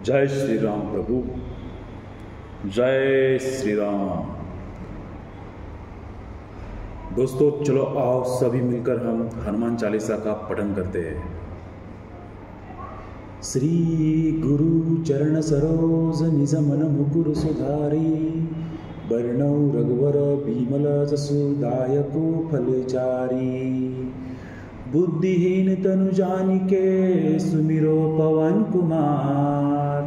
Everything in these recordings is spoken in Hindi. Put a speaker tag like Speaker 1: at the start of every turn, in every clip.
Speaker 1: जय श्री राम प्रभु, जय श्री राम। दोस्तों चलो आओ सभी मिलकर हम हनुमान चालीसा का पठन करते हैं। श्री गुरु चरण सरोज निज मन मुकुर सुधारी, वर्णौ रघुवर बिमल जसु दायको फलचारी। बुद्धिहीन तनु जानिके सुमिरो पवन कुमार,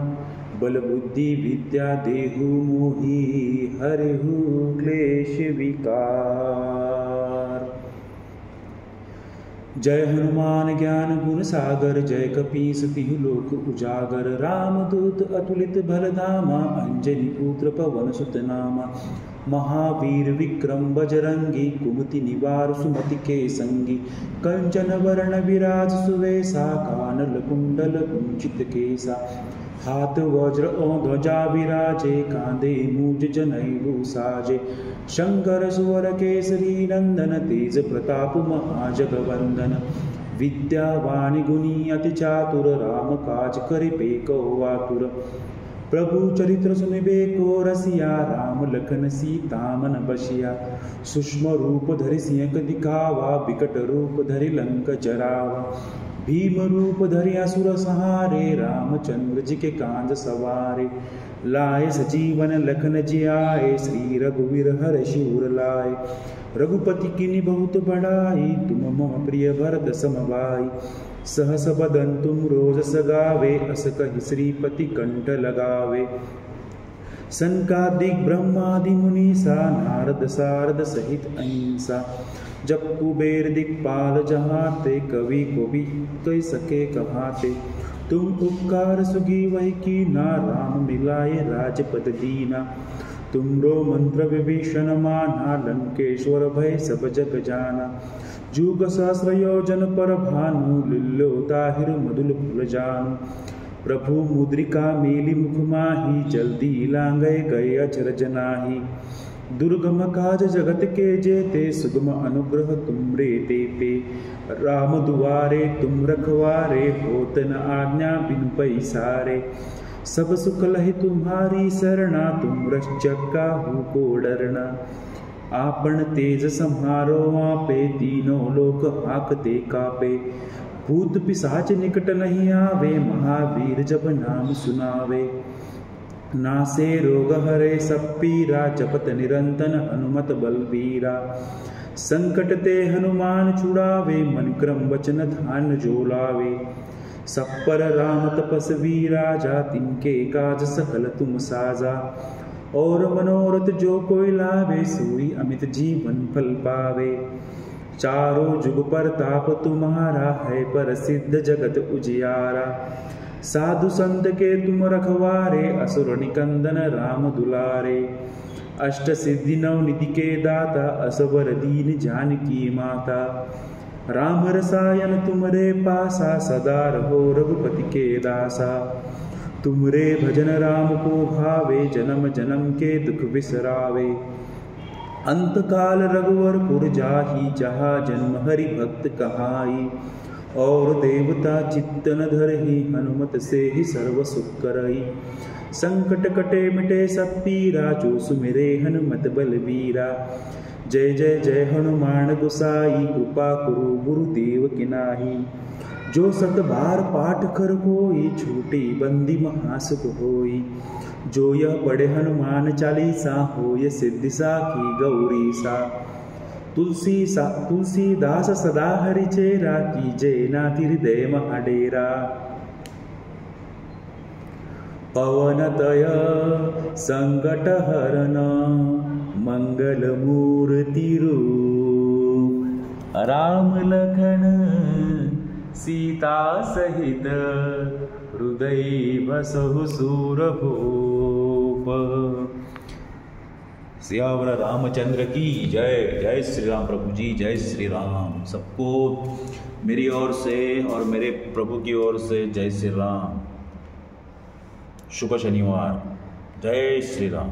Speaker 1: बल बुद्धि विद्या देहु मोहि हरिहु क्लेश विकार। जय हनुमान ज्ञान गुण सागर, जय कपीस तिहु लोक उजागर। रामदूत अतुलित बल धामा, अंजनी पुत्र पवन सुत नामा। महावीर विक्रम बजरंगी, कुमति निवार सुमति के संगी। कंचन वरण विराज सुवेशा, कानन कुंडल कुंचित केसा। हाथ वज्र और ध्वजा विराजे, कांधे मूज जनेऊ साजे। शंकर सुवर केसरी नंदन, तेज प्रताप महाजगवंदन। विद्यावान गुणी अति चातुर, राम काज करिबे को आतुर। प्रभु चरित्र सुनिबे को रसिया, राम लखन सीता मन बसिया। सूक्ष्म रूप धरि सिंह दिखावा, बिकट रूप धरि लंक जरावा। भीम रूप धरि असुर सहारे, रामचंद्र जी के कांध सवारे। लाए सजीवन लखन जियाए, श्री रघुवीर हर्षि उर लाए। रघुपति कीन्ही बहुत बड़ाई, तुम मम प्रिय भरत सम भाई। सहस बदन तुम रोज सगावे, अस कहि श्रीपति कंठ लगावे। सनकादिक ब्रह्मादि मुनीसा, नारद सारद सहित अहिंसा। जब कुबेर दिक्पाल जहाते, कवि को भी कह सके कहाते। तुम उपकार सुगी वही कीना, राम मिलाए राजपद दीना। तुमरो मंत्र विभीषण माना, लंकेश्वर भय सब जग जाना। जुग सहस्र योजन पर भानु, लिल्लो ताहिर मधुल फुल जानु। प्रभु मुद्रिका मेली मुख माही, जल्दी लांगे गए अचरज नाही। दुर्गम काज जगत के जेते, सुगम अनुग्रह तुमरे तेते। राम दुआरे तुम रखवारे, होत न आज्ञा बिनु पैसारे। सब सुख लहि तुम्हारी सरना, तुम रक्षक काहू को डरना। आपन तेज सम्हारो आपे, तीनों लोक हाकते कापे। भूत पिशाच निकट नहीं आवे, महावीर जब नाम सुनावे। नासे रोग हरे सब पीरा, जपत निरंतन हनुमत बलबीरा। संकट ते हनुमान छुड़ावे, मन क्रम वचन ध्यान जो लावे। सब पर राम तपस्वी राजा, तिनके काज सकल तुम साजा। और मनोरथ जो कोई लावे, सोई अमित जीवन फल पावे। चारों जुग परताप तुम्हारा, है प्रसिद्ध जगत उजियारा। साधु संत के तुम रखवारे, असुर निकंदन राम दुलारे। अष्ट सिद्धि नव निधि के दाता, असवर दीन जानकी माता। राम रसायन तुमरे पासा, सदा रहो रघुपति के दासा। तुमरे भजन राम को भावे, जन्म जन्म के दुख बिसरावे। अंत काल रघुवरपुर जाहि, जहाँ जन्म हरि भक्त कहाई। और देवता चित्तन धरहि, हनुमत से ही सर्व सुख करई। संकट कटे मिटे सब पीरा, जो सुमिरे हनुमत बलबीरा। जय जय जय हनुमान गोसाई, कृपा करो गुरुदेव की नाही। जो सत बार पाठ कर कोई, छूटी बंदी महासुख होई। जो यह पढ़े हनुमान चालीसा, हो ये सिद्धि साखी गौरी सा। तुलसीदास सदा हरि चेरा, कीजे नाथ हृदय महाडेरा। पवन तय संकट हरन, मंगल मूर्ति रूप। राम लखन सीता सहित, हृदय बसहु सूरभूप। सियावर रामचंद्र की जय। जय श्री राम प्रभु जी, जय श्री राम। सबको मेरी ओर से और मेरे प्रभु की ओर से जय श्री राम। शुभ शनिवार। जय श्री राम।